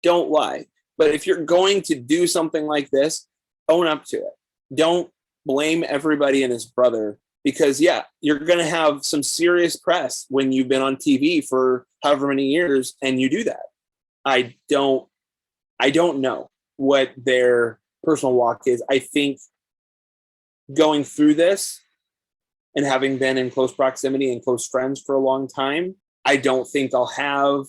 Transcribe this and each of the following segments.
don't lie. But if you're going to do something like this, own up to it. Don't blame everybody and his brother, because you're going to have some serious press when you've been on TV for however many years and you do that. I don't know what their personal walk is. I think going through this and having been in close proximity and close friends for a long time, I don't think I'll have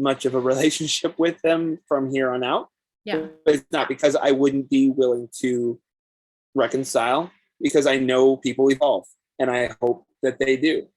much of a relationship with them from here on out. Yeah. But it's not because I wouldn't be willing to reconcile, because I know people evolve and I hope that they do.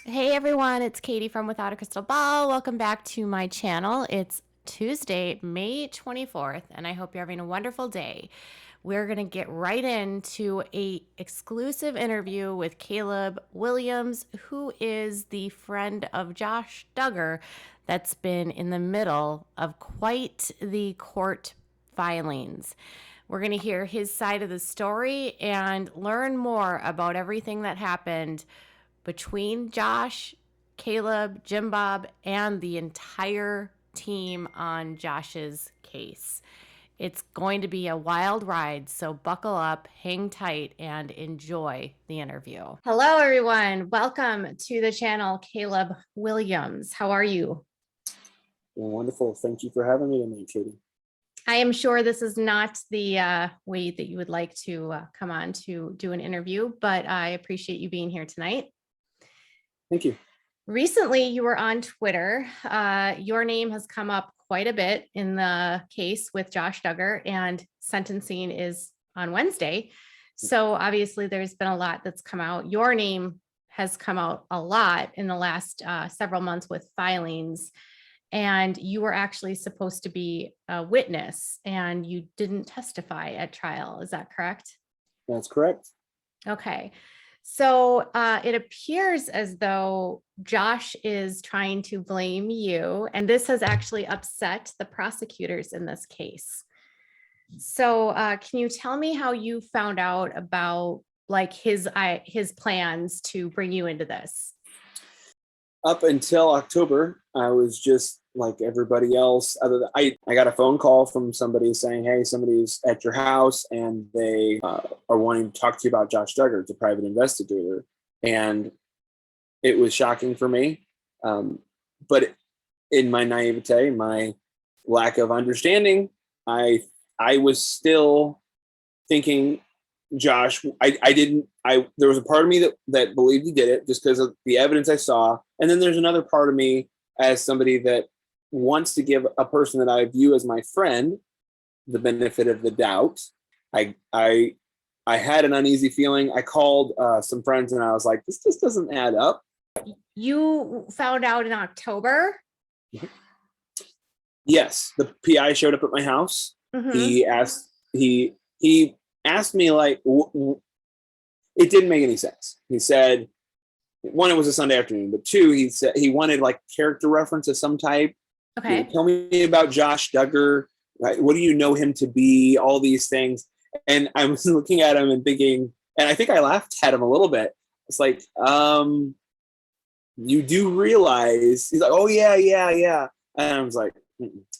Hey everyone, it's Katie from Without a Crystal Ball. Welcome back to my channel. It's Tuesday, May 24th, and I hope you're having a wonderful day. We're going to get right into a exclusive interview with Caleb Williams, who is the friend of Josh Duggar that's been in the middle of quite the court filings. We're going to hear his side of the story and learn more about everything that happened between Josh, Caleb, Jim Bob, and the entire team on Josh's case. It's going to be a wild ride, so buckle up, hang tight, and enjoy the interview. Hello, everyone. Welcome to the channel, Caleb Williams. How are you? Wonderful. Thank you for having me tonight, Katie. I am sure this is not the way that you would like to come on to do an interview, but I appreciate you being here tonight. Thank you. Recently, you were on Twitter. Your name has come up quite a bit in the case with Josh Duggar, and sentencing is on Wednesday. So obviously there's been a lot that's come out. Your name has come out a lot in the last several months with filings, and you were actually supposed to be a witness and you didn't testify at trial. Is that correct? That's correct. Okay. So it appears as though Josh is trying to blame you, and this has actually upset the prosecutors in this case. So can you tell me how you found out about like his plans to bring you into this? Up until October, I was just like everybody else. I got a phone call from somebody saying, hey, somebody's at your house and they are wanting to talk to you about Josh Duggar. It's a private investigator. And it was shocking for me. But in my naivete, my lack of understanding, I was still thinking, Josh, there was a part of me that believed he did it just because of the evidence I saw. And then there's another part of me as somebody that wants to give a person that I view as my friend the benefit of the doubt. I had an uneasy feeling. I called some friends and I was like, this just doesn't add up. You found out in October? Yes. The PI showed up at my house. Mm-hmm. He asked me, like, it didn't make any sense. He said, one, it was a Sunday afternoon, but two, he said he wanted like character reference of some type. Okay. You know, tell me about Josh Duggar. Right? What do you know him to be? All these things. And I was looking at him and thinking, and I think I laughed at him a little bit. It's like, you do realize, he's like, oh yeah. And I was like,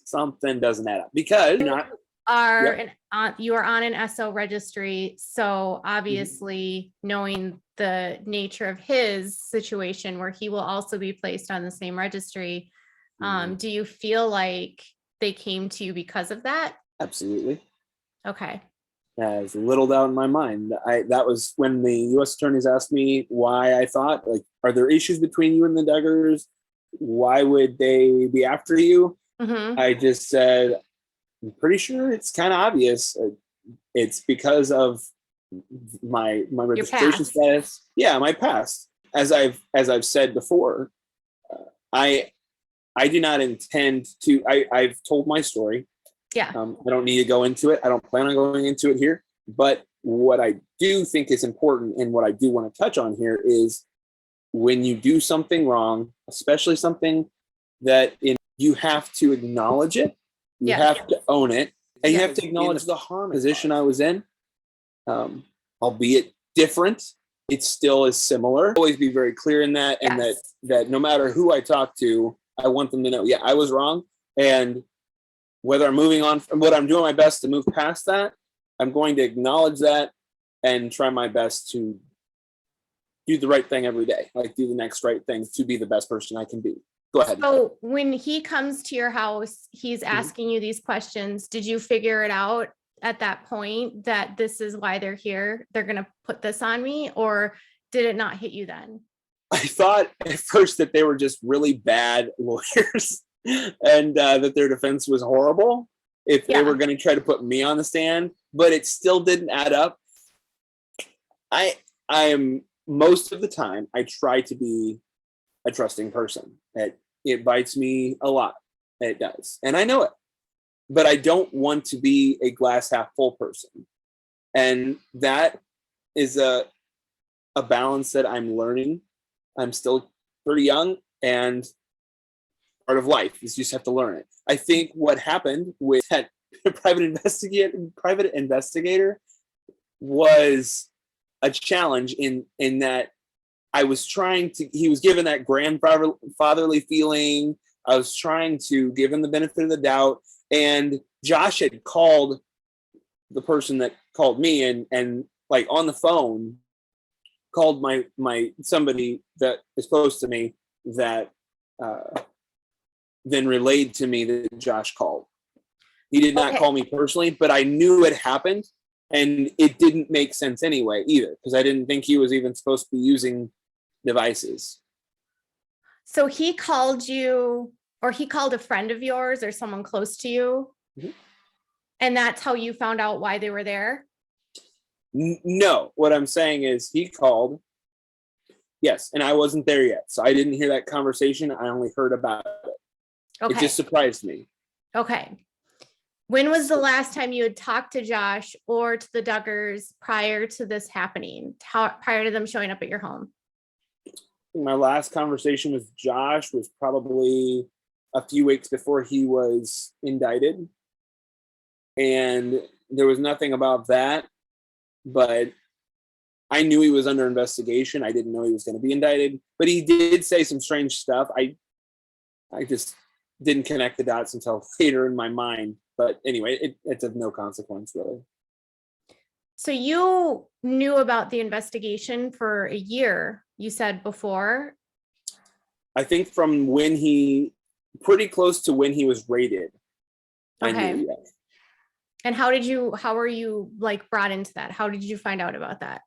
something doesn't add up, because you are on an SO registry. So obviously knowing the nature of his situation where he will also be placed on the same registry, do you feel like they came to you because of that? Absolutely. Okay. There's little doubt in my mind. That was when the U.S. attorneys asked me why. I thought, like, are there issues between you and the Duggars? Why would they be after you? Mm-hmm. I just said, I'm pretty sure it's kind of obvious. It's because of my registration status. Yeah, my past. As I've said before, I do not intend to. I've told my story. Yeah. I don't need to go into it. I don't plan on going into it here. But what I do think is important and what I do want to touch on here is when you do something wrong, especially something that you have to acknowledge it, you have to own it, and you have to acknowledge the harm position I was in, albeit different. It still is similar. Always be very clear in that, and that no matter who I talk to, I want them to know, yeah, I was wrong, and whether I'm moving on from what I'm doing my best to move past that, I'm going to acknowledge that and try my best to do the right thing every day, like do the next right thing to be the best person I can be. Go ahead. So when he comes to your house, he's asking you these questions. Did you figure it out at that point that this is why they're here? They're going to put this on me, or did it not hit you then? I thought at first that they were just really bad lawyers and that their defense was horrible if they were going to try to put me on the stand, but it still didn't add up. I am most of the time, I try to be a trusting person. It bites me a lot. It does. And I know it. But I don't want to be a glass half full person. And that is a balance that I'm learning. I'm still pretty young, and part of life is you just have to learn it. I think what happened with that private investigator was a challenge in that I was trying to, he was given that grandfatherly feeling. I was trying to give him the benefit of the doubt. And Josh had called the person that called me and like on the phone called my somebody that is close to me that then relayed to me that Josh called. He did not call me personally, but I knew it happened, and it didn't make sense anyway either, because I didn't think he was even supposed to be using devices. So he called you, or he called a friend of yours or someone close to you, and that's how you found out why they were there? No, what I'm saying is he called, yes, and I wasn't there yet, so I didn't hear that conversation. I only heard about it. It just surprised me. Okay. When was the last time you had talked to Josh or to the Duggars prior to this happening, prior to them showing up at your home? My last conversation with Josh was probably a few weeks before he was indicted. And there was nothing about that, but I knew he was under investigation. I didn't know he was going to be indicted, but he did say some strange stuff. I just didn't connect the dots until later in my mind. But anyway, it's of no consequence, really. So you knew about the investigation for a year, you said before? I think from when pretty close to when he was raided. Okay. I knew, yes. And how were you like brought into that? How did you find out about that?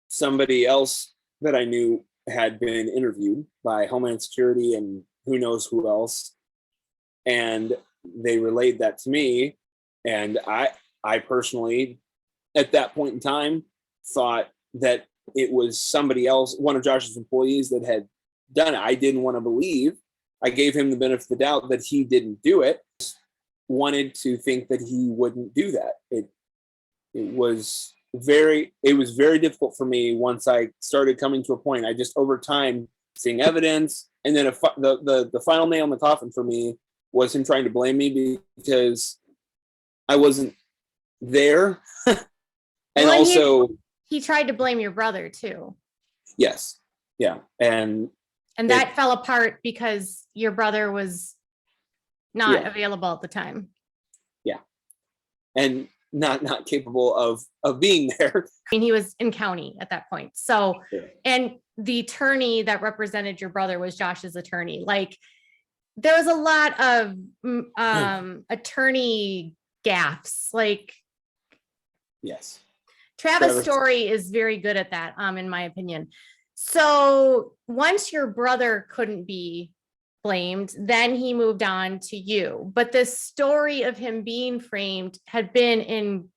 Somebody else that I knew had been interviewed by Homeland Security and who knows who else. And they relayed that to me. And I personally, at that point in time, thought that it was somebody else, one of Josh's employees that had done it. I didn't want to believe. I gave him the benefit of the doubt that he didn't do it. Wanted to think that he wouldn't do that. It was very difficult for me once I started coming to a point. I just over time seeing evidence, and then the final nail in the coffin for me was him trying to blame me because I wasn't there. And well, also he tried to blame your brother too. Yes. Yeah. And that fell apart because your brother was not available at the time. Yeah. And not capable of being there. I mean, he was in county at that point. So, and the attorney that represented your brother was Josh's attorney. Like, there was a lot of attorney gaffes. Like, yes, Travis Story is very good at that, in my opinion. So once your brother couldn't be blamed, then he moved on to you. But this story of him being framed had been in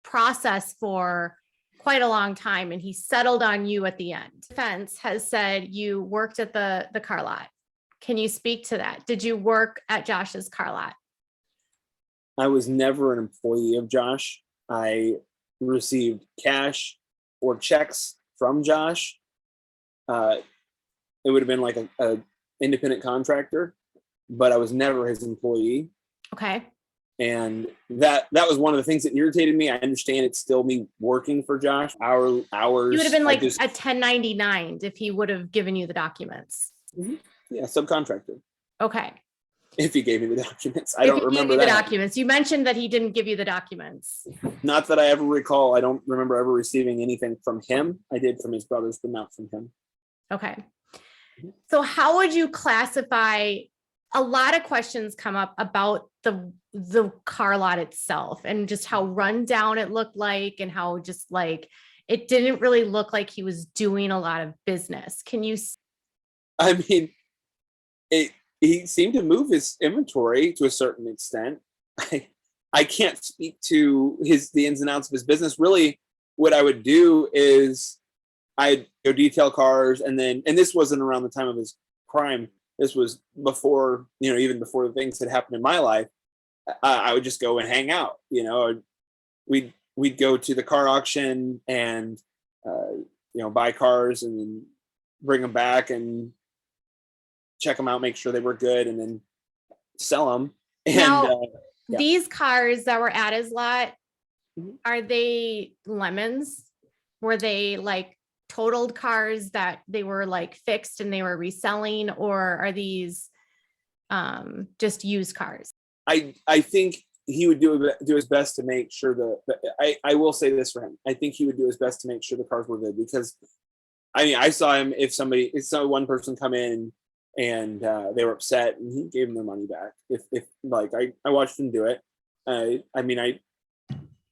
process for quite a long time, and he settled on you at the end. Defense has said you worked at the car lot. Can you speak to that? Did you work at Josh's car lot? I was never an employee of Josh. I received cash or checks from Josh. It would have been like a independent contractor, but I was never his employee. Okay. And that was one of the things that irritated me. I understand it's still me working for Josh. Hours. You would have been like a 1099 if he would have given you the documents. Yeah, subcontractor. Okay. If he gave me the documents, I don't remember that. The documents. You mentioned that he didn't give you the documents. Not that I ever recall. I don't remember ever receiving anything from him. I did from his brothers, but not from him. Okay. So how would you classify? A lot of questions come up about the car lot itself and just how run down it looked like, and how just like it didn't really look like he was doing a lot of business. Can you? I mean, he seemed to move his inventory to a certain extent. I can't speak to the ins and outs of his business. Really, what I would do is I'd go detail cars, and this wasn't around the time of his crime. This was before, even before the things that happened in my life. I would just go and hang out. We'd go to the car auction and buy cars and then bring them back and check them out, make sure they were good, and then sell them. And now, these cars that were at his lot, are they lemons? Were they like totaled cars that they were like fixed and they were reselling, or are these just used cars? I think he would do his best to make sure I will say this for him. I think he would do his best to make sure the cars were good, because I saw him, if one person come in and they were upset, and he gave them their money back. If like I watched him do it.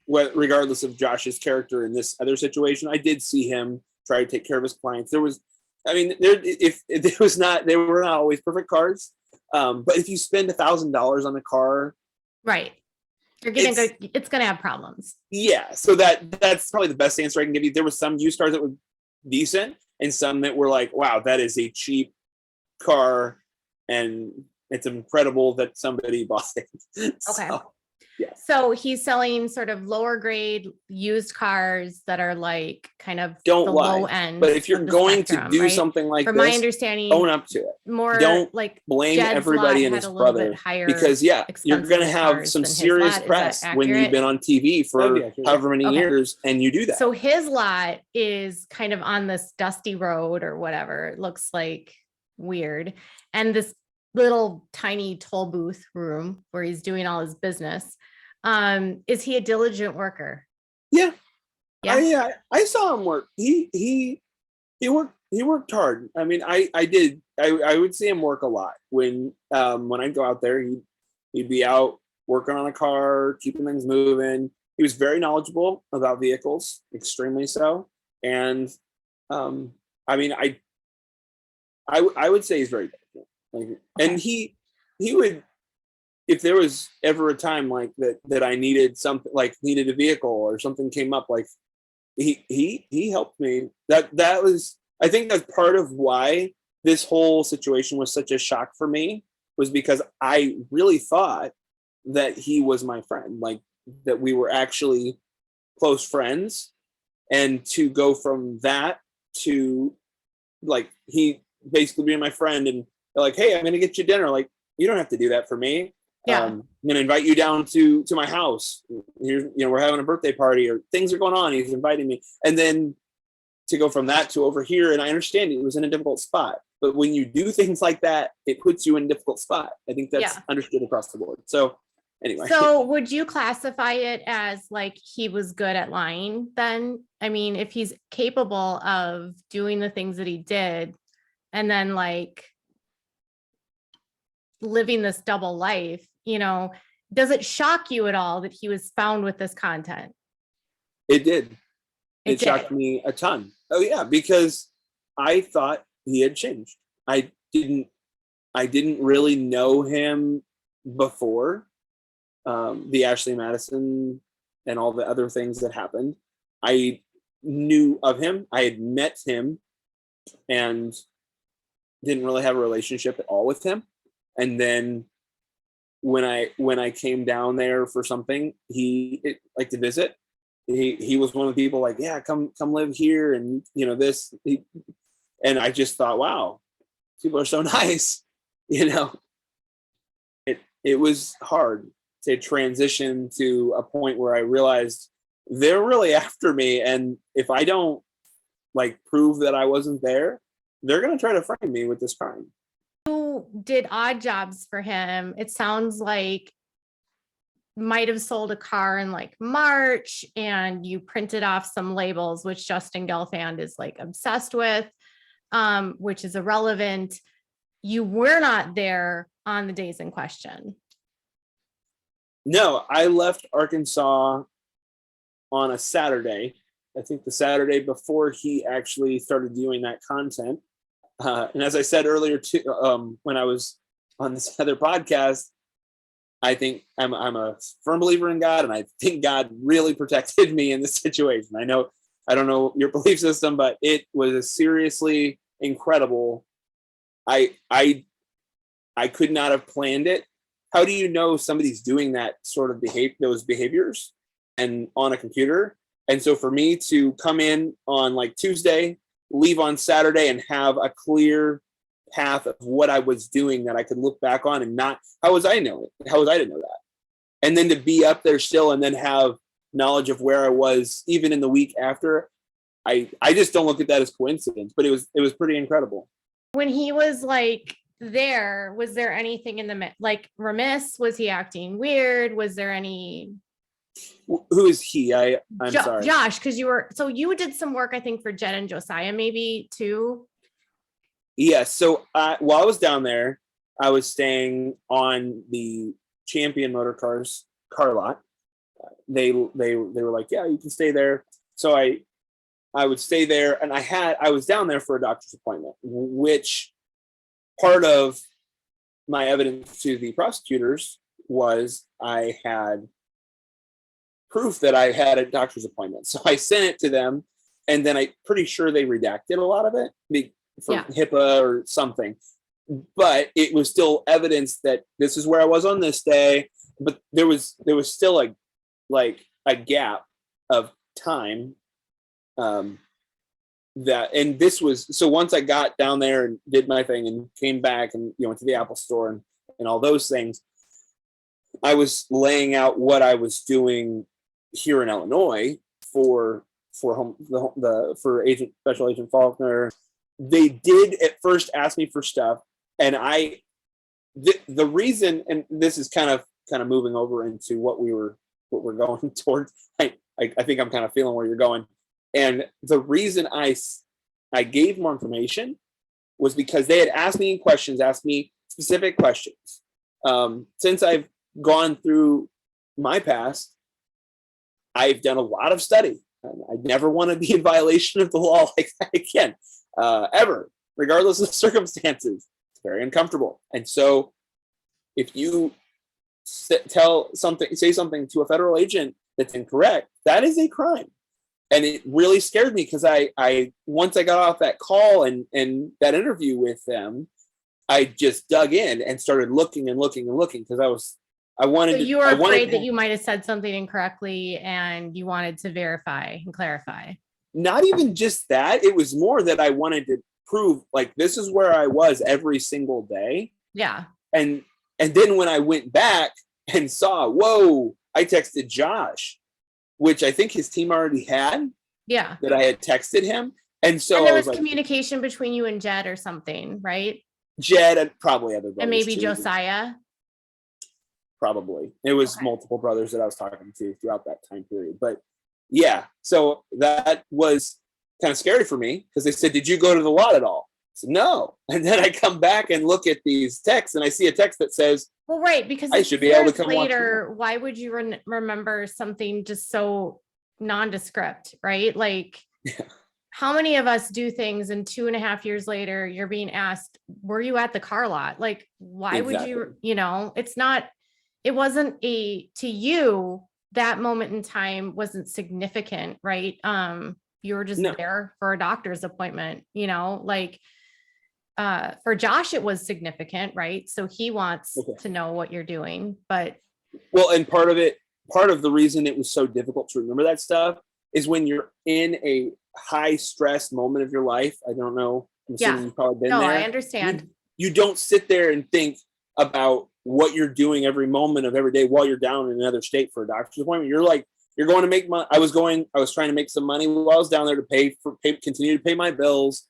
Regardless of Josh's character in this other situation, I did see him try to take care of his clients. They were not always perfect cars. But if you spend $1,000 on a car, right, it's gonna have problems. Yeah. So that's probably the best answer I can give you. There was some used cars that were decent, and some that were like, wow, that is a cheap car, and it's incredible that somebody bought it. Okay. Yeah. So he's selling sort of lower grade used cars that are like kind of low end. But if you're going to do something like from this, my understanding, own up to it. More don't like blame everybody and his brother, because you're going to have some serious press when you've been on TV for however many years, and you do that. So his lot is kind of on this dusty road or whatever. It looks like weird, and this little tiny toll booth room where he's doing all his business. Is he a diligent worker? Yeah. I saw him work. He worked hard. I mean, I would see him work a lot when I'd go out there. He'd be out working on a car, keeping things moving. He was very knowledgeable about vehicles, extremely so. And I mean, I would say he's very diligent. And he would, if there was ever a time like that I needed something, like needed a vehicle or something came up, like he helped me. That was, I think that's part of why this whole situation was such a shock for me, was because I really thought that he was my friend, like that we were actually close friends. And to go from that to like he basically being my friend, and they're like, hey, I'm going to get you dinner. Like, you don't have to do that for me. Yeah. I'm going to invite you down to my house. Here's, we're having a birthday party or things are going on. He's inviting me. And then to go from that to over here. And I understand it was in a difficult spot, but when you do things like that, it puts you in a difficult spot. I think that's understood across the board. So anyway. So would you classify it as like he was good at lying then? I mean, if he's capable of doing the things that he did, and then like living this double life, does it shock you at all that he was found with this content? It did. It shocked me a ton. Oh yeah, because I thought he had changed. I didn't really know him before the Ashley Madison and all the other things that happened. I knew of him. I had met him and didn't really have a relationship at all with him. And then when I came down there for something, he like to visit, he was one of the people like, yeah, come live here, and this. And I just thought, wow, people are so nice. It was hard to transition to a point where I realized they're really after me, and if I don't like prove that I wasn't there, they're gonna try to frame me with this crime. You did odd jobs for him. It sounds like might have sold a car in like March, and you printed off some labels, which Justin Gelfand is like obsessed with, which is irrelevant. You were not there on the days in question. No, I left Arkansas on a Saturday. I think the Saturday before he actually started doing that content. And as I said earlier, too, when I was on this other podcast, I think I'm a firm believer in God, and I think God really protected me in this situation. I don't know your belief system, but it was seriously incredible. I could not have planned it. How do you know somebody's doing that sort of those behaviors and on a computer? And so for me to come in on like Tuesday, leave on Saturday, and have a clear path of what I was doing that I could look back on, and not, how was I to know that? And then to be up there still and then have knowledge of where I was even in the week after, I just don't look at that as coincidence, but it was pretty incredible. When he was like there, was there anything in the like remiss? Was he acting weird? Was there any? Who is he? I'm sorry, Josh, because you did some work, I think, for Jed and Josiah maybe too. Yes. So while I was down there, I was staying on the Champion Motor Cars car lot. They were like, yeah, you can stay there. So I would stay there, and I was down there for a doctor's appointment, which part of my evidence to the prosecutors was I had proof that I had a doctor's appointment. So I sent it to them, and then I'm pretty sure they redacted a lot of it for HIPAA or something. But it was still evidence that this is where I was on this day. But there was still a gap of time. And this was, so once I got down there and did my thing and came back and went to the Apple store and all those things, I was laying out what I was doing here in Illinois for Special Agent Faulkner. They did at first ask me for stuff, and the reason, and this is kind of moving over into what we're going towards. I think I'm kind of feeling where you're going. And the reason I gave more information was because they had asked me specific questions. Since I've gone through my past, I've done a lot of study. I never want to be in violation of the law like that again, ever, regardless of circumstances. It's very uncomfortable. And so if you say something to a federal agent that's incorrect, that is a crime. And it really scared me because I once I got off that call and that interview with them, I just dug in and started looking because I wanted. So you were afraid that you might have said something incorrectly, and you wanted to verify and clarify. Not even just that; it was more that I wanted to prove, like, this is where I was every single day. Yeah. And then when I went back and saw, whoa, I texted Josh, which I think his team already had. Yeah. That I had texted him. And so there was communication between you and Jed or something, right? Jed and probably other brothers. And maybe too. Josiah. Probably. It was multiple brothers that I was talking to throughout that time period. But yeah, so that was kind of scary for me because they said, did you go to the lot at all? I said, no. And then I come back and look at these texts, and I see a text that says, well, right, because I should be able to come later. Why would you remember something just so nondescript, right? Like, how many of us do things and 2.5 years later, you're being asked, were you at the car lot? Like, why would you, it wasn't to you, that moment in time wasn't significant, right? You were just there for a doctor's appointment, for Josh, it was significant, right? So he wants to know what you're doing, but. Well, and part of it part of the reason it was so difficult to remember that stuff is when you're in a high stress moment of your life. I don't know. I'm assuming you've probably been there. I understand. You don't sit there and think about what you're doing every moment of every day while you're down in another state for a doctor's appointment. You're like, you're going to make money. I was trying to make some money while I was down there to continue to pay my bills.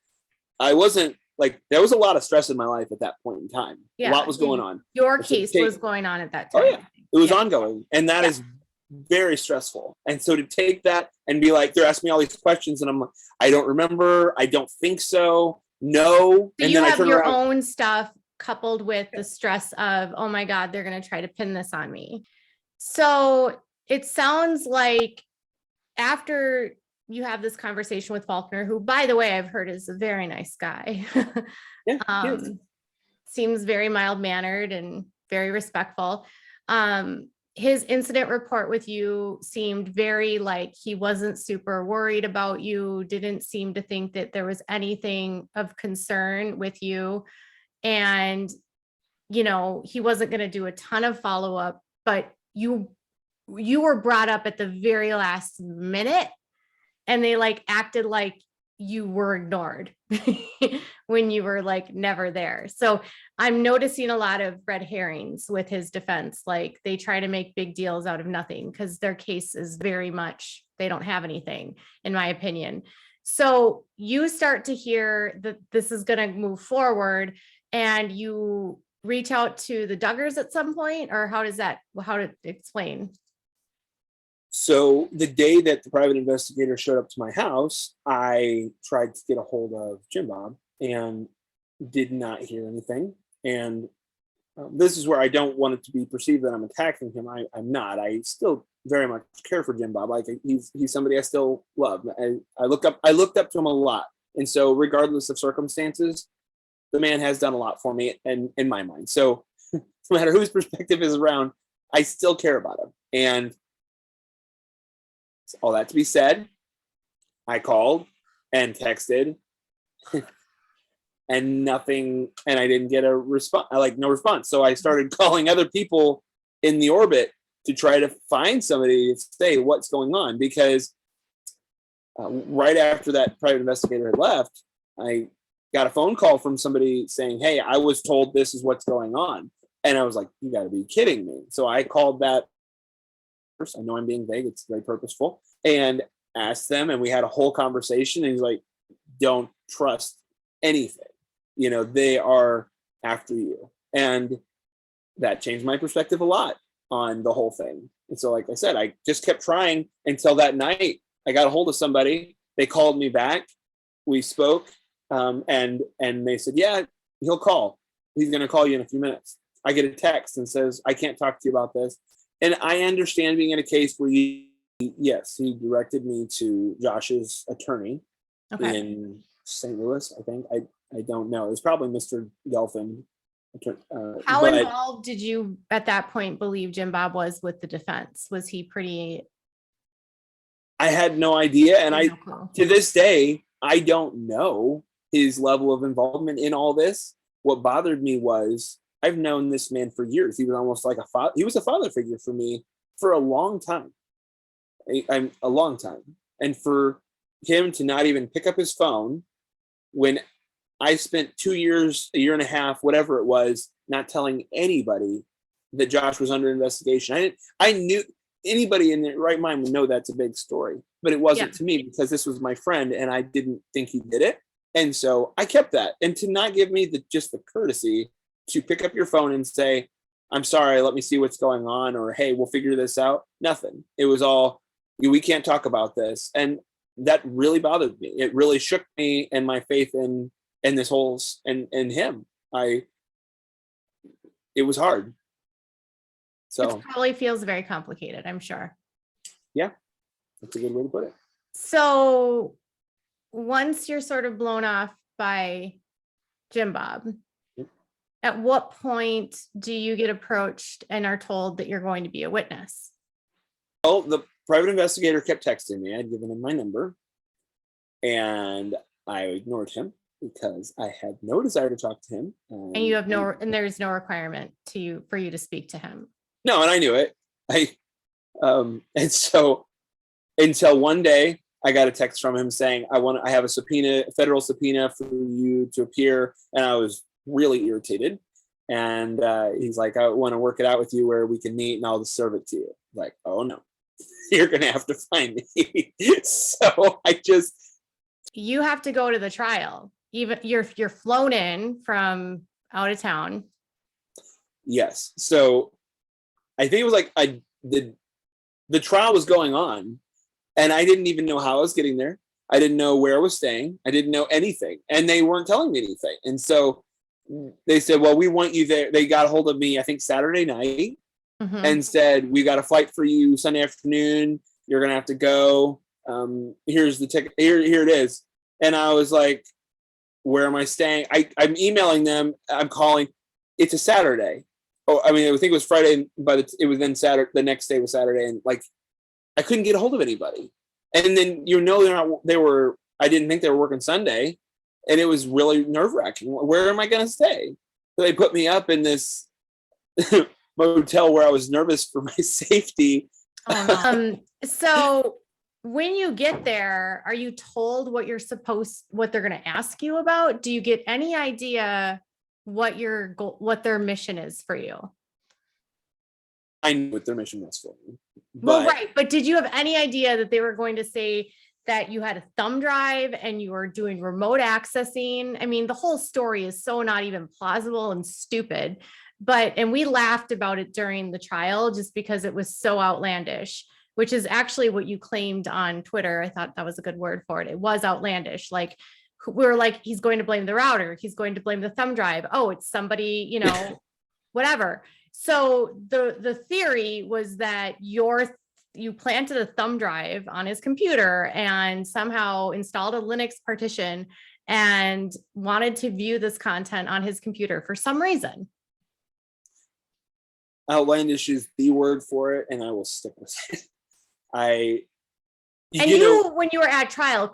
I wasn't like, there was a lot of stress in my life at that point in time. A lot was going on. Your case was going on at that time. Oh yeah, it was ongoing, and that is very stressful. And so to take that and be like, they're asking me all these questions, and I'm like, I don't remember. I don't think so. No. So and you then have your own stuff coupled with the stress of, oh my God, they're going to try to pin this on me. So it sounds like after you have this conversation with Faulkner, who, by the way, I've heard is a very nice guy. Seems very mild-mannered and very respectful. His incident report with you seemed very like he wasn't super worried about you, didn't seem to think that there was anything of concern with you. And, you know, he wasn't going to do a ton of follow-up, but you were brought up at the very last minute, and they like acted like you were ignored when you were like never there. So I'm noticing a lot of red herrings with his defense. Like they try to make big deals out of nothing because their case is very much, they don't have anything, in my opinion. So you start to hear that this is going to move forward, and you reach out to the Duggars at some point, or how to explain? So the day that the private investigator showed up to my house, I tried to get a hold of Jim Bob and did not hear anything. And this is where I don't want it to be perceived that I'm attacking him. I'm not. I still very much care for Jim Bob. Like he's somebody I still love. I looked up to him a lot. And so regardless of circumstances, the man has done a lot for me and in my mind. So no matter whose perspective is around, I still care about him. And all that to be said, I called and texted and nothing, and I didn't get a response, no response. So I started calling other people in the orbit to try to find somebody to say what's going on, because right after that private investigator had left, I got a phone call from somebody saying, hey, I was told this is what's going on. And I was like, you got to be kidding me. So I called that. I know I'm being vague, it's very purposeful, and asked them, and we had a whole conversation, and he's like, don't trust anything, you know, they are after you. And that changed my perspective a lot on the whole thing. And so like I said, I just kept trying until that night I got a hold of somebody. They called me back, we spoke, and they said, yeah, he'll call, he's going to call you in a few minutes. I get a text and says, I can't talk to you about this. And I understand being in a case where he directed me to Josh's attorney in St. Louis, I think. I don't know. It was probably Mr. Gelfin. How involved did you at that point believe Jim Bob was with the defense? Was he pretty? I had no idea. And to this day, I don't know his level of involvement in all this. What bothered me was, I've known this man for years. He was almost like a father. He was a father figure for me for a long time. A long time. And for him to not even pick up his phone when I spent 2 years, a year and a half, whatever it was, not telling anybody that Josh was under investigation. I knew anybody in their right mind would know that's a big story, but it wasn't to me because this was my friend and I didn't think he did it. And so I kept that. And to not give me just the courtesy to pick up your phone and say, I'm sorry, let me see what's going on, or hey, we'll figure this out. Nothing. It was all, we can't talk about this. And that really bothered me. It really shook me and my faith in this whole, and him. It was hard. So it probably feels very complicated, I'm sure. Yeah, that's a good way to put it. So once you're sort of blown off by Jim Bob, at what point do you get approached and are told that you're going to be a witness? Well, the private investigator kept texting me. I'd given him my number and I ignored him because I had no desire to talk to him. And you have and there's no requirement for you to speak to him. No, and I knew it. And so until one day I got a text from him saying, I have a federal subpoena for you to appear. And I was really irritated. And he's like, I want to work it out with you where we can meet and I'll just serve it to you. Like, oh no, you're going to have to find me. So you have to go to the trial. Even you're flown in from out of town. Yes. So I think it was like the trial was going on and I didn't even know how I was getting there. I didn't know where I was staying. I didn't know anything. And they weren't telling me anything. And so they said, well, we want you there. They got a hold of me, I think Saturday night, and said, we got a flight for you Sunday afternoon. You're going to have to go. Here's the ticket. Here it is. And I was like, where am I staying? I'm emailing them. I'm calling. It's a Saturday. Oh, I mean, I think it was Friday, but it was then Saturday. The next day was Saturday. And like, I couldn't get a hold of anybody. And then, I didn't think they were working Sunday. And it was really nerve wracking. Where am I going to stay? So they put me up in this motel where I was nervous for my safety. So when you get there, are you told what they're going to ask you about? Do you get any idea what their mission is for you? I knew what their mission was for me. Well, right. But did you have any idea that they were going to say that you had a thumb drive and you were doing remote accessing? I mean, the whole story is so not even plausible and stupid, and we laughed about it during the trial just because it was so outlandish, which is actually what you claimed on Twitter. I thought that was a good word for it. It was outlandish. Like, we were like, he's going to blame the router. He's going to blame the thumb drive. Oh, it's somebody, whatever. So the theory was that you planted a thumb drive on his computer and somehow installed a Linux partition and wanted to view this content on his computer for some reason. Outlandish is the word for it, and I will stick with it. When you were at trial,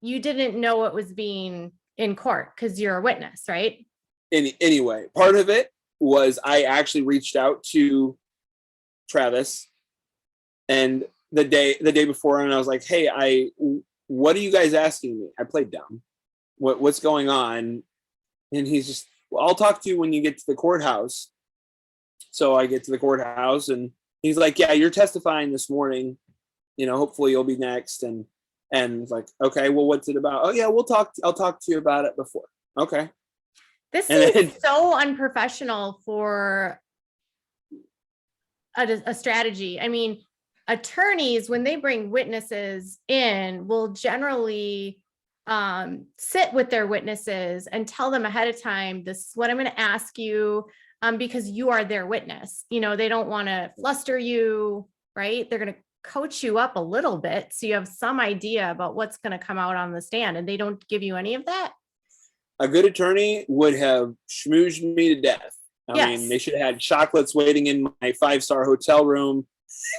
you didn't know what was being in court because you're a witness, right? Anyway, part of it was I actually reached out to Travis, and the day before, and I was like, hey, what are you guys asking me? I played dumb. What's going on? And he's just, well, I'll talk to you when you get to the courthouse. So I get to the courthouse and he's like, yeah, you're testifying this morning. Hopefully you'll be next. And it's like, okay, well, what's it about? Oh yeah, I'll talk to you about it before. Okay. This seems so unprofessional for a strategy. I mean, attorneys, when they bring witnesses in, will generally sit with their witnesses and tell them ahead of time, this is what I'm going to ask you, because you are their witness. They don't want to fluster you, right? They're going to coach you up a little bit so you have some idea about what's going to come out on the stand, and they don't give you any of that. A good attorney would have schmoozed me to death. I mean, they should have had chocolates waiting in my 5-star hotel room.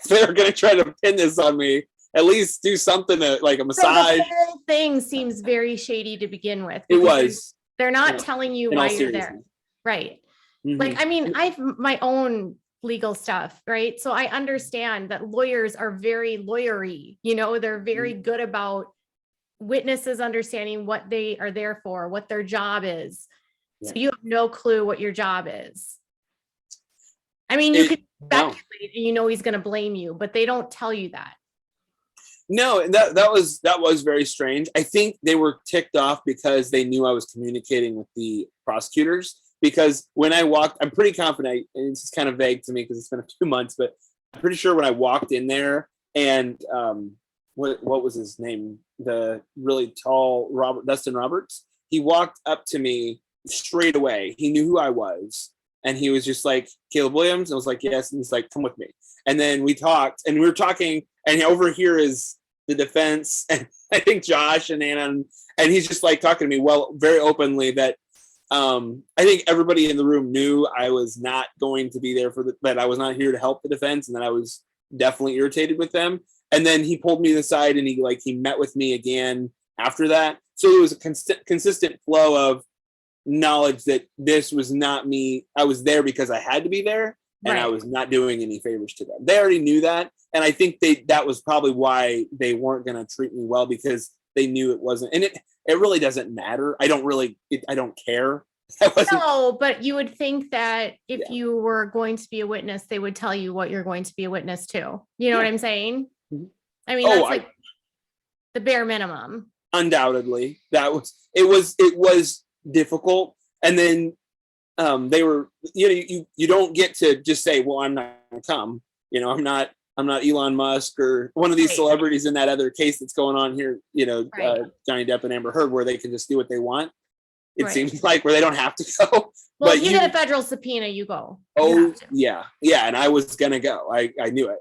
If they were going to try to pin this on me, at least do something like a massage. So the whole thing seems very shady to begin with. It was. They're not telling you why you're there. Right. Mm-hmm. Like, I mean, I've my own legal stuff, right? So I understand that lawyers are very lawyery. They're very good about witnesses understanding what they are there for, what their job is. Yeah. So you have no clue what your job is. I mean, you could speculate and he's going to blame you, but they don't tell you that. No, that was very strange. I think they were ticked off because they knew I was communicating with the prosecutors. Because when I walked, I'm pretty confident, and it's kind of vague to me because it's been a few months, but I'm pretty sure when I walked in there and what was his name? The really tall Dustin Roberts. He walked up to me straight away. He knew who I was. And he was just like, Caleb Williams? And I was like, yes. And he's like, come with me. And then we talked, and we were talking, and over here is the defense, and I think Josh and Anna, and he's just like talking to me very openly that I think everybody in the room knew I was not going to be there that I was not here to help the defense, and that I was definitely irritated with them. And then he pulled me to the side, and he met with me again after that. So it was a consistent flow of knowledge that this was not me. I was there because I had to be there, and I was not doing any favors to them. They already knew that, and I think that was probably why they weren't going to treat me well, because they knew it wasn't. And it really doesn't matter. I don't care. No, but you would think that if you were going to be a witness, they would tell you what you're going to be a witness to. You know what I'm saying? I mean, that's like the bare minimum. Undoubtedly, it was difficult. And then they were, you don't get to just say, well, I'm not going to come. I'm not Elon Musk or one of these celebrities in that other case that's going on here, Johnny Depp and Amber Heard, where they can just do what they want. It seems like, where they don't have to go. Well, but you get a federal subpoena, you go. Oh, yeah. And I was going to go. I knew it.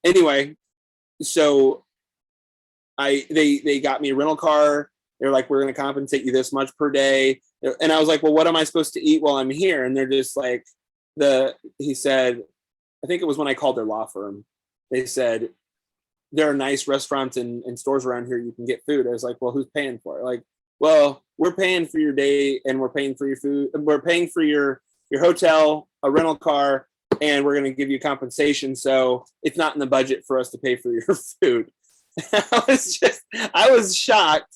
Anyway, so they got me a rental car. They're like, we're going to compensate you this much per day. And I was like, well, what am I supposed to eat while I'm here? And they're just like, he said, I think it was when I called their law firm. They said, there are nice restaurants and stores around here you can get food. I was like, well, who's paying for it? Like, well, we're paying for your day, and we're paying for your food. We're paying for your hotel, a rental car, and we're going to give you compensation. So it's not in the budget for us to pay for your food. I was shocked,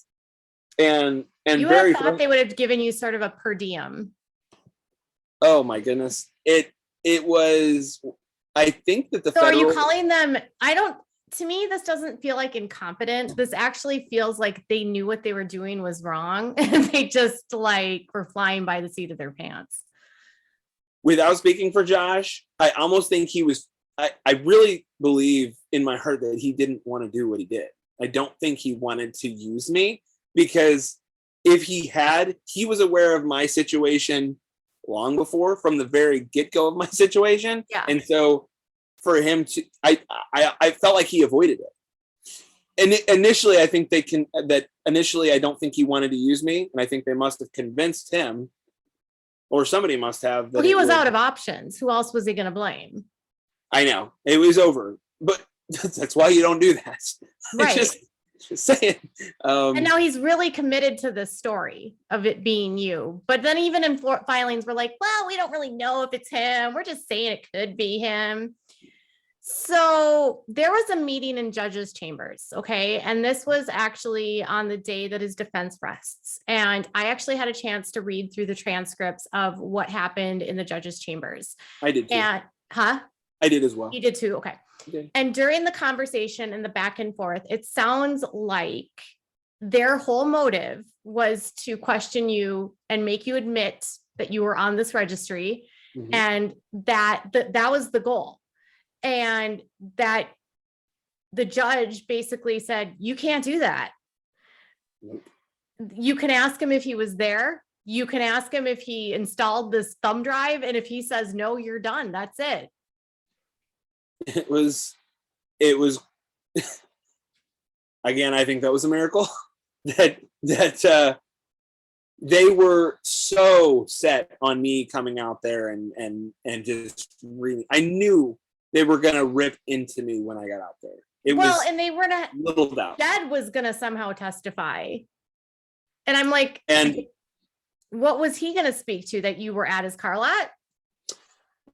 and you very thought they would have given you sort of a per diem. Oh my goodness. It was, I think that the federal... are you calling them, to me, this doesn't feel like incompetent. This actually feels like they knew what they were doing was wrong, and they just were flying by the seat of their pants. Without speaking for Josh, I almost think he was, I really believe in my heart that he didn't want to do what he did. I don't think he wanted to use me, because if he had, he was aware of my situation long before, from the very get-go of my situation. Yeah. And so for him to, I felt like he avoided it. And initially, I think initially I don't think he wanted to use me. And I think they must have convinced him, or somebody must have. Well, he was out of options. Who else was he going to blame? I know. It was over. But that's why you don't do that. Right. Just saying. And now he's really committed to this story of it being you. But then even in filings, we're like, well, we don't really know if it's him. We're just saying it could be him. So there was a meeting in judges' chambers, okay? And this was actually on the day that his defense rests. And I actually had a chance to read through the transcripts of what happened in the judges' chambers. I did too. I did as well. You did too, okay. And during the conversation and the back and forth, it sounds like their whole motive was to question you and make you admit that you were on this registry, and that was the goal. And that the judge basically said, you can't do that. You can ask him if he was there. You can ask him if he installed this thumb drive. And if he says no, you're done. That's it. It was again, I think that was a miracle that they were so set on me coming out there and just really, I knew they were going to rip into me when I got out there. And they were not, little doubt. Dad was going to somehow testify. And I'm like, and what was he going to speak to, that you were at his car lot?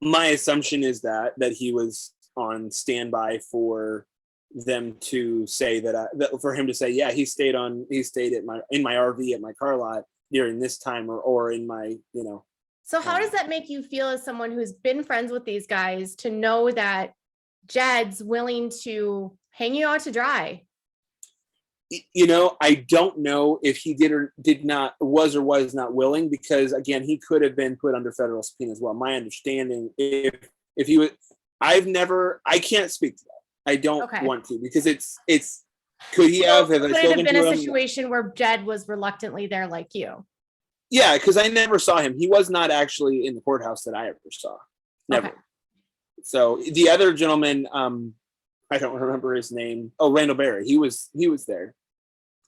My assumption is that he was on standby for them to say that for him to say, yeah, he stayed in my RV at my car lot during this time, or in my, So how does that make you feel as someone who's been friends with these guys, to know that Jed's willing to hang you out to dry? I don't know if he did or did not, was or was not willing, because again, he could have been put under federal subpoena as well. My understanding, if he was, I can't speak to that. I don't want to, because could he have? Could it have been a situation where Jed was reluctantly there like you? Yeah, because I never saw him. He was not actually in the courthouse that I ever saw. Never. Okay. So the other gentleman, I don't remember his name. Oh, Randall Berry. He was there.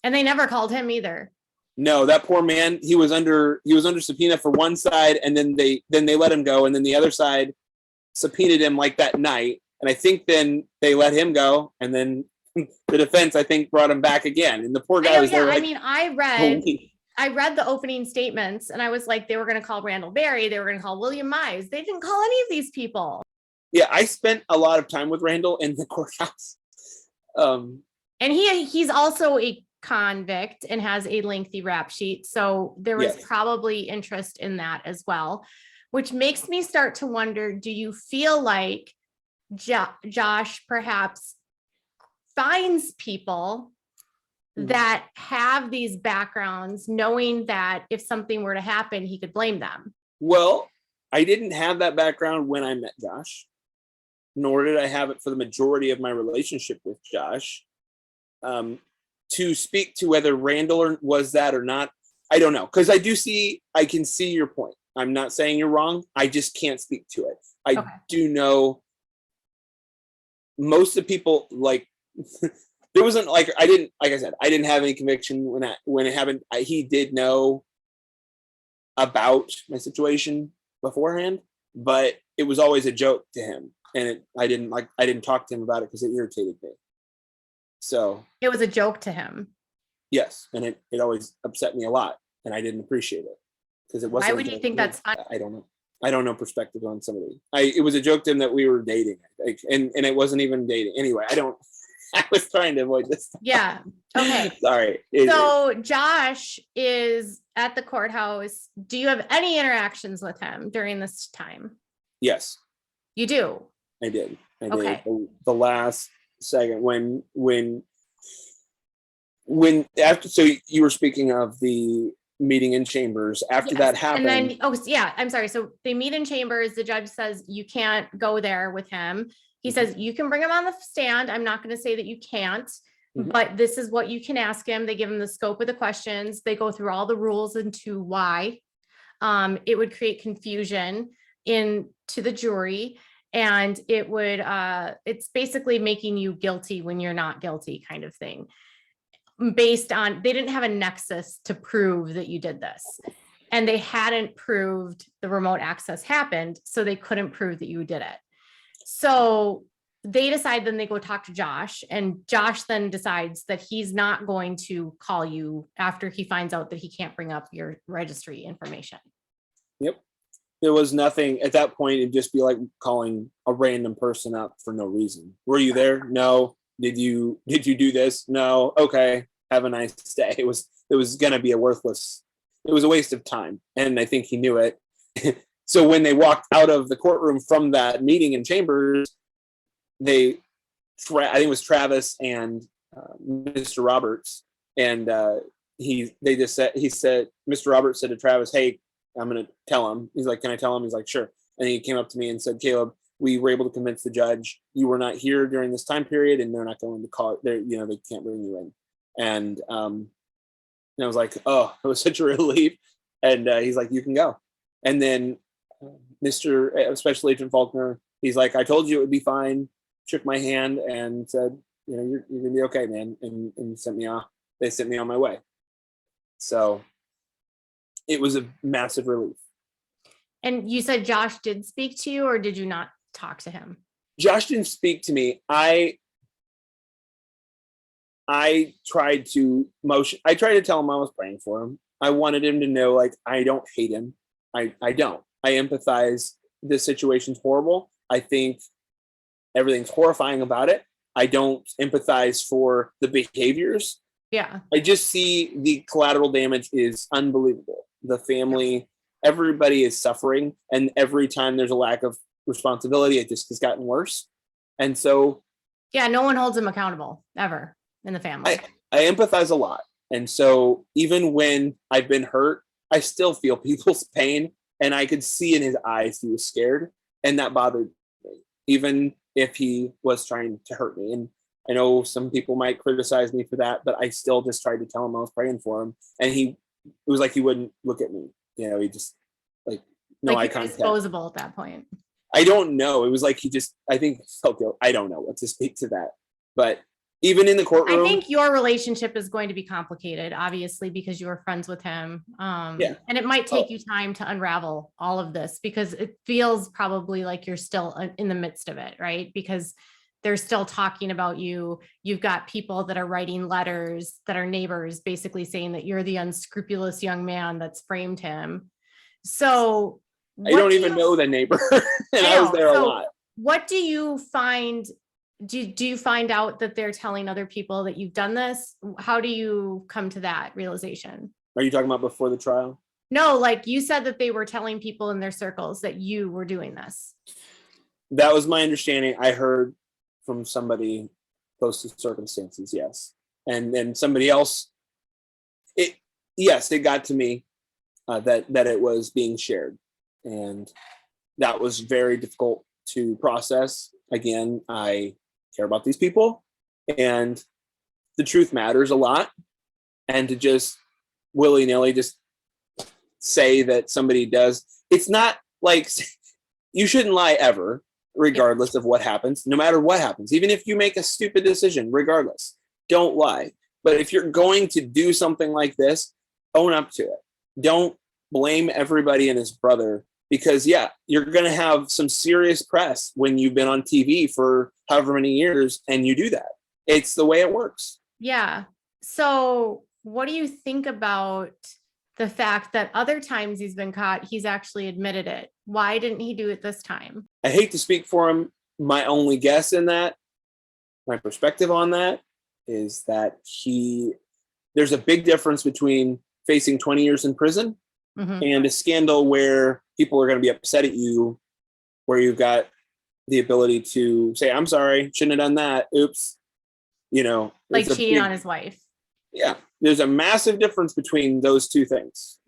And they never called him either. No, that poor man. He was under subpoena for one side, and then they let him go, and then the other side subpoenaed him like that night, and I think then they let him go, and then the defense, I think, brought him back again, and the poor guy was there. I mean, I I read the opening statements and I was like, they were going to call Randall Berry. They were going to call William Mize. They didn't call any of these people. Yeah, I spent a lot of time with Randall in the courthouse. And he's also a convict and has a lengthy rap sheet. So there was probably interest in that as well, which makes me start to wonder, do you feel like Josh perhaps finds people that have these backgrounds, knowing that if something were to happen, he could blame them? Well, I didn't have that background when I met Josh, nor did I have it for the majority of my relationship with Josh. To speak to whether Randall was that or not, I don't know. Because I can see your point. I'm not saying you're wrong. I just can't speak to it. I do know most of the people, like, there wasn't like I didn't have any conviction when it happened. He did know about my situation beforehand, but it was always a joke to him, and I didn't talk to him about it because it irritated me. So it was a joke to him. Yes, and it always upset me a lot, and I didn't appreciate it because it wasn't. Why would you think that's funny? I don't know. I don't know perspective on somebody. It was a joke to him that we were dating, and it wasn't even dating. Anyway, I was trying to avoid this. Yeah. Okay. Sorry. So Josh is at the courthouse. Do you have any interactions with him during this time? Yes. You do? I did. Okay. The last second when after, so you were speaking of the meeting in chambers after that happened. And then, I'm sorry. So they meet in chambers. The judge says you can't go there with him. He says, you can bring him on the stand. I'm not going to say that you can't, but this is what you can ask him. They give him the scope of the questions. They go through all the rules into why it would create confusion to the jury. And it would, it's basically making you guilty when you're not guilty kind of thing. Based on, they didn't have a nexus to prove that you did this. And they hadn't proved the remote access happened. So they couldn't prove that you did it. So they decide, then they go talk to Josh, and Josh then decides that he's not going to call you after he finds out that he can't bring up your registry information. Yep. There was nothing at that point. It'd just be like calling a random person up for no reason. Were you there? No. Did you do this? No. Okay. Have a nice day. It was going to be it was a waste of time. And I think he knew it. So when they walked out of the courtroom from that meeting in chambers, I think it was Travis and Mr. Roberts, and he said Mr. Roberts said to Travis, "Hey, I'm going to tell him." He's like, "Can I tell him?" He's like, "Sure." And he came up to me and said, "Caleb, we were able to convince the judge you were not here during this time period, and they're not going to call it. They can't bring you in." And I was like, "Oh, it was such a relief." And he's like, "You can go." And then Mr. Special Agent Faulkner, he's like, "I told you it would be fine." Shook my hand and said, "You're gonna be okay, man," and sent me off. They sent me on my way. So it was a massive relief. And you said Josh did speak to you, or did you not talk to him? Josh didn't speak to me. I tried to tell him I was praying for him. I wanted him to know, like, I don't hate him. I don't. I empathize. This situation's horrible. I think everything's horrifying about it. I don't empathize for the behaviors. Yeah. I just see the collateral damage is unbelievable. The family, everybody is suffering. And every time there's a lack of responsibility, it just has gotten worse. And so. Yeah, no one holds him accountable ever in the family. I empathize a lot. And so even when I've been hurt, I still feel people's pain. And I could see in his eyes he was scared. And that bothered me, even if he was trying to hurt me. And I know some people might criticize me for that, but I still just tried to tell him I was praying for him. And it was like he wouldn't look at me. He just like no eye contact. Disposable at that point. I don't know. It was like I think felt guilt. I don't know what to speak to that. But even in the courtroom, I think your relationship is going to be complicated, obviously, because you were friends with him. And it might take you time to unravel all of this, because it feels probably like you're still in the midst of it, right? Because they're still talking about you. You've got people that are writing letters that are neighbors, basically saying that you're the unscrupulous young man that's framed him. So I don't even know the neighbor, and I was there a lot. What do you find? Do you find out that they're telling other people that you've done this? How do you come to that realization? Are you talking about before the trial? No, like you said that they were telling people in their circles that you were doing this. That was my understanding. I heard from somebody close to circumstances, yes. And then somebody else, it got to me that it was being shared. And that was very difficult to process. Again, I care about these people, and the truth matters a lot. And to just willy-nilly just say that somebody does, it's not like, you shouldn't lie ever, regardless of what happens, no matter what happens. Even if you make a stupid decision, regardless, don't lie. But if you're going to do something like this, own up to it. Don't blame everybody and his brother, because you're going to have some serious press when you've been on TV for however many years and you do that. It's the way it works. Yeah. So what do you think about the fact that other times he's been caught, he's actually admitted it? Why didn't he do it this time? I hate to speak for him. My only guess in that, my perspective on that, is that there's a big difference between facing 20 years in prison and a scandal where people are going to be upset at you, where you've got the ability to say, I'm sorry, shouldn't have done that. Oops. Like cheating on his wife. Yeah. There's a massive difference between those two things.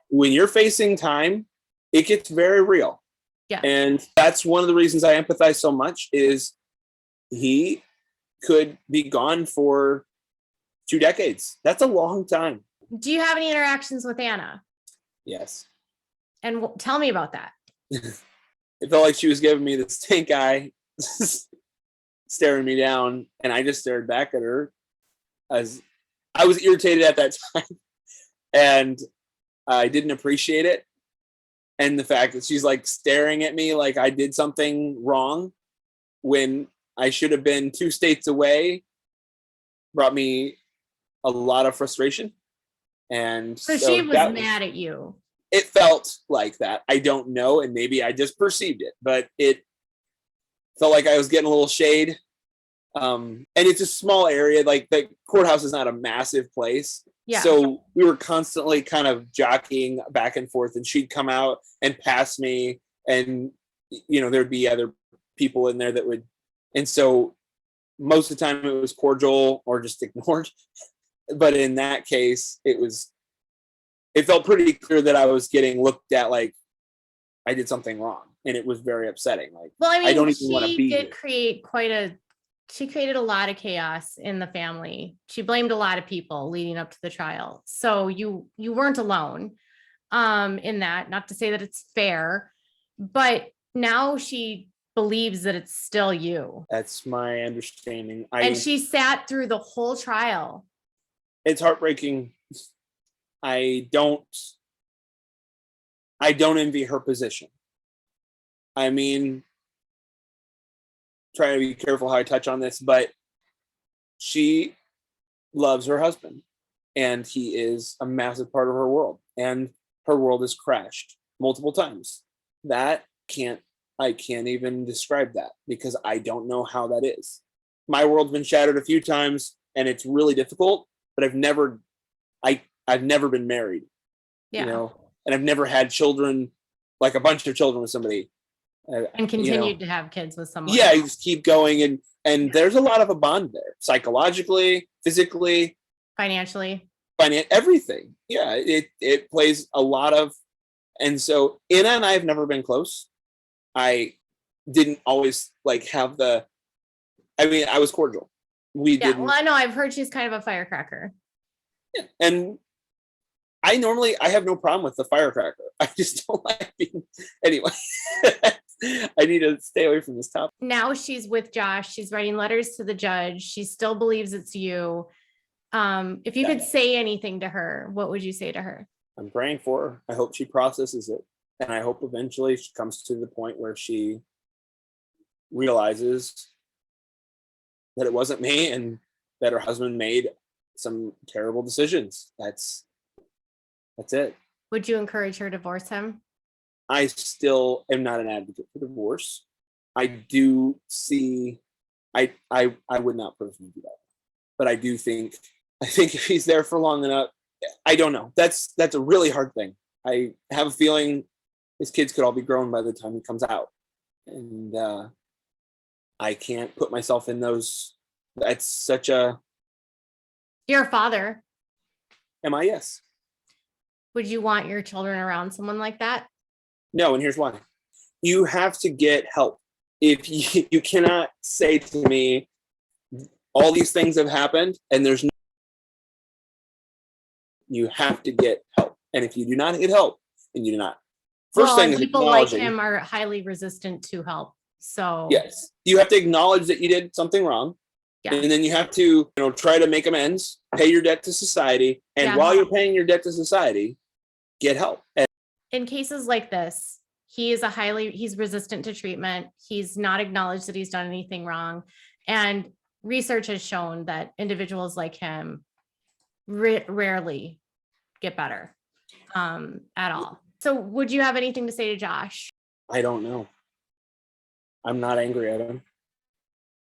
When you're facing time, it gets very real. Yeah. And that's one of the reasons I empathize so much, is he could be gone for 2 decades. That's a long time. Do you have any interactions with Anna? Yes. And tell me about that. It felt like she was giving me the stink eye, staring me down, and I just stared back at her, as I was irritated at that time, and I didn't appreciate it. And the fact that she's like staring at me like I did something wrong when I should have been 2 states away brought me a lot of frustration. And so she was mad at you. It felt like that. I don't know, and maybe I just perceived it, but it felt like I was getting a little shade. And it's a small area. Like, the courthouse is not a massive place. Yeah. So we were constantly kind of jockeying back and forth, and she'd come out and pass me, and there'd be other people in there that would, and so most of the time it was cordial or just ignored. But in that case, it felt pretty clear that I was getting looked at like I did something wrong, and it was very upsetting. Like, well, I mean, I don't even want to be here. She created a lot of chaos in the family. She blamed a lot of people leading up to the trial. So you weren't alone in that. Not to say that it's fair, but now she believes that it's still you. That's my understanding. And she sat through the whole trial. It's heartbreaking. I don't envy her position. I mean, trying to be careful how I touch on this, but she loves her husband, and he is a massive part of her world, and her world has crashed multiple times. I can't even describe that, because I don't know how that is. My world's been shattered a few times, and it's really difficult, but I've never been married, and I've never had children, like a bunch of children with somebody. And continued to have kids with someone. Yeah, you just keep going, and there's a lot of a bond there, psychologically, physically, financially, everything. Yeah, it plays a lot of, and so Anna and I have never been close. I didn't always have I was cordial. Well, I know I've heard she's kind of a firecracker. Yeah, and I have no problem with the firecracker. I just don't like being, anyway. I need to stay away from this topic. Now she's with Josh. She's writing letters to the judge. She still believes it's you. If you could say anything to her, what would you say to her? I'm praying for her. I hope she processes it. And I hope eventually she comes to the point where she realizes that it wasn't me and that her husband made some terrible decisions. That's it. Would you encourage her to divorce him? I still am not an advocate for divorce. I do see, I would not personally do that, but I think if he's there for long enough, I don't know. That's a really hard thing. I have a feeling his kids could all be grown by the time he comes out, and I can't put myself in those. That's such a. You're a father. Am I? Yes. Would you want your children around someone like that? No, and here's why. You have to get help. If you cannot say to me, all these things have happened, and there's no. You have to get help, and if you do not get help, and you do not. First thing is people like him are highly resistant to help. So yes, you have to acknowledge that you did something wrong. Yeah. And then you have to, try to make amends, pay your debt to society. And while you're paying your debt to society, get help. In cases like this, he's resistant to treatment. He's not acknowledged that he's done anything wrong. And research has shown that individuals like him rarely get better at all. So would you have anything to say to Josh? I don't know. I'm not angry at him.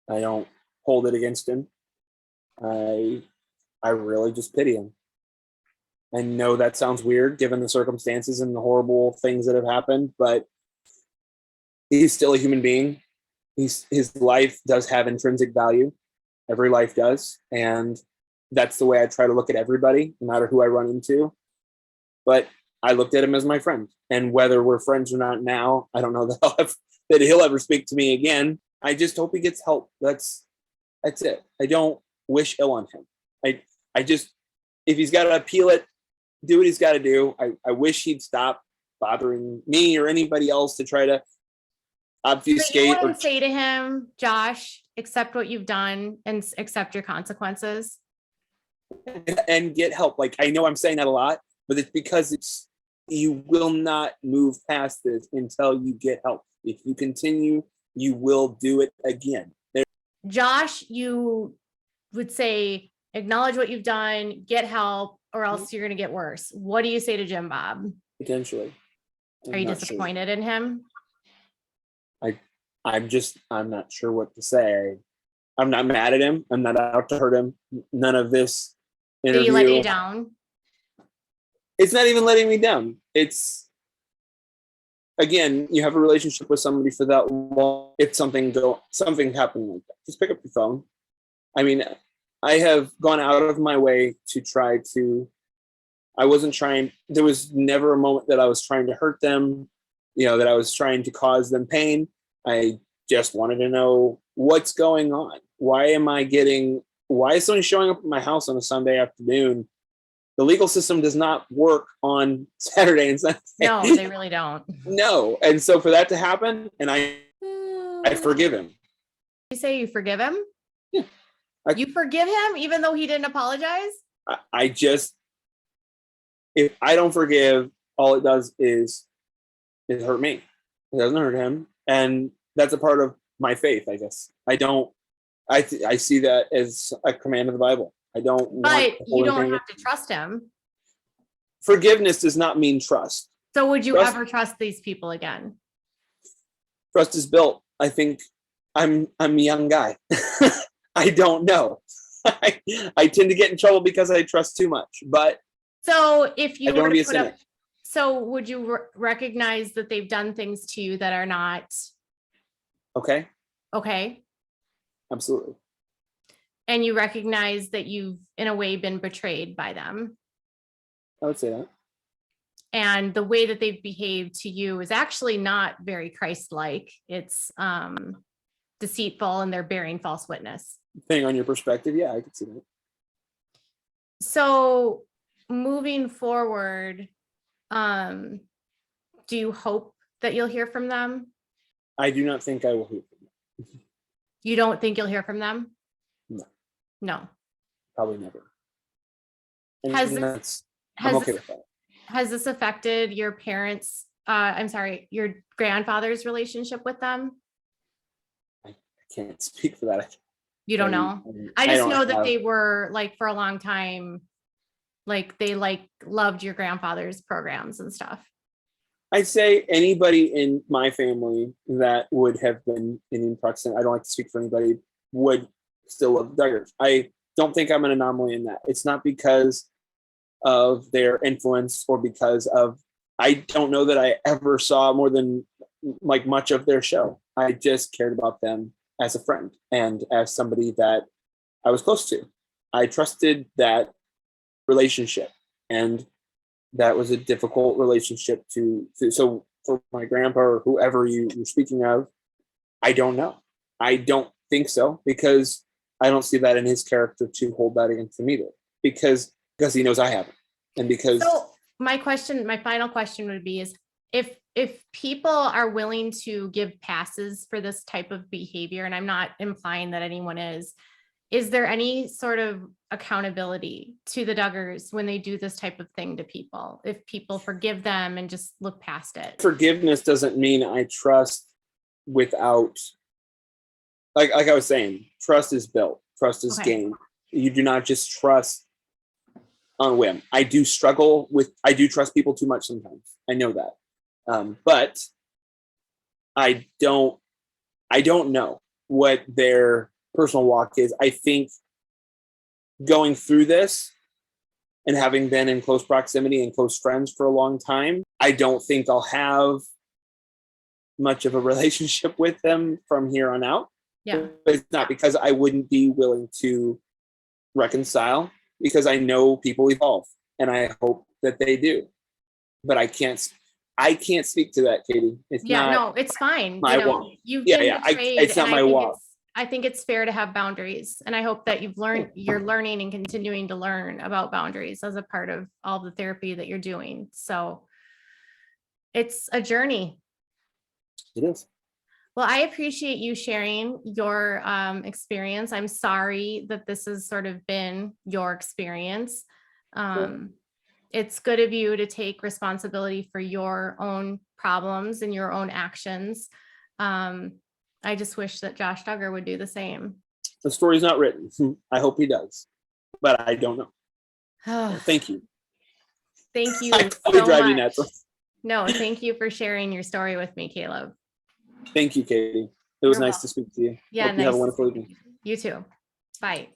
I don't hold it against him. I really just pity him. I know that sounds weird given the circumstances and the horrible things that have happened, but he's still a human being. His life does have intrinsic value. Every life does. And that's the way I try to look at everybody, no matter who I run into. But I looked at him as my friend. And whether we're friends or not now, I don't know that he'll ever speak to me again. I just hope he gets help. That's it. I don't wish ill on him. I just, if he's got to appeal it, do what he's got to do. I wish he'd stop bothering me or anybody else to try to obfuscate. You wouldn't say to him, Josh, accept what you've done and accept your consequences. And get help. Like, I know I'm saying that a lot, but it's because you will not move past this until you get help. If you continue, you will do it again. Josh, you would say, acknowledge what you've done, get help, or else you're going to get worse. What do you say to Jim Bob? Potentially. Are you disappointed in him? I'm not sure what to say. I'm not mad at him. I'm not out to hurt him. None of this interview. Did he let you down? It's not even letting me down. It's, again, you have a relationship with somebody for that long. If something happened like that, just pick up your phone. I mean, I have gone out of my way to try to, there was never a moment that I was trying to hurt them, that I was trying to cause them pain. I just wanted to know what's going on. Why is somebody showing up at my house on a Sunday afternoon? The legal system does not work on Saturday and Sunday. No, they really don't. No. And so for that to happen, and I forgive him. You say you forgive him? Yeah. You forgive him even though he didn't apologize? If I don't forgive, all it does is it hurt me. It doesn't hurt him. And that's a part of my faith, I guess. I see that as a command of the Bible. But you don't have to trust him. Forgiveness does not mean trust. So would you ever trust these people again? Trust is built. I think I'm a young guy. I don't know. I tend to get in trouble because I trust too much. But so if you were to put up, so would you recognize that they've done things to you that are not okay? Okay. Absolutely. And you recognize that you've, in a way, been betrayed by them. I would say that. And the way that they've behaved to you is actually not very Christ-like. It's deceitful, and they're bearing false witness. Depending on your perspective, yeah, I could see that. So moving forward, do you hope that you'll hear from them? I do not think I will hear from them. You don't think you'll hear from them? No. Probably never. And I'm okay with that. Has this affected your parents? Your grandfather's relationship with them? I can't speak for that. You don't know? I just know that they were like for a long time, like they like loved your grandfather's programs and stuff. I'd say anybody in my family that would have been in proximity, I don't like to speak for anybody, would still love Duggar. I don't think I'm an anomaly in that. It's not because of their influence or because of, I don't know that I ever saw more than like much of their show. I just cared about them as a friend and as somebody that I was close to. I trusted that relationship, and that was a difficult relationship to so for my grandpa or whoever you're speaking of, I don't know. I don't think so, because I don't see that in his character to hold that against him either, because he knows I haven't. And because so my final question would be is if people are willing to give passes for this type of behavior, and I'm not implying that anyone is there any sort of accountability to the Duggars when they do this type of thing to people? If people forgive them and just look past it? Forgiveness doesn't mean I trust without, like I was saying, trust is built, trust is gained. You do not just trust on a whim. I do trust people too much sometimes. I know that. But I don't know what their personal walk is. I think going through this and having been in close proximity and close friends for a long time, I don't think I'll have much of a relationship with them from here on out. Yeah. But it's not because I wouldn't be willing to reconcile, because I know people evolve and I hope that they do. But I can't speak to that, Katie. It's it's fine. My walk. You've been betrayed, it's not my walk. I think it's fair to have boundaries. And I hope that you're learning and continuing to learn about boundaries as a part of all the therapy that you're doing. So it's a journey. It is. Well, I appreciate you sharing your experience. I'm sorry that this has sort of been your experience. It's good of you to take responsibility for your own problems and your own actions. I just wish that Josh Duggar would do the same. The story's not written. I hope he does, but I don't know. Thank you. Thank you so much. No, thank you for sharing your story with me, Caleb. Thank you, Katie. It was nice to speak to you. Yeah, hope you have a wonderful evening. You too. Bye.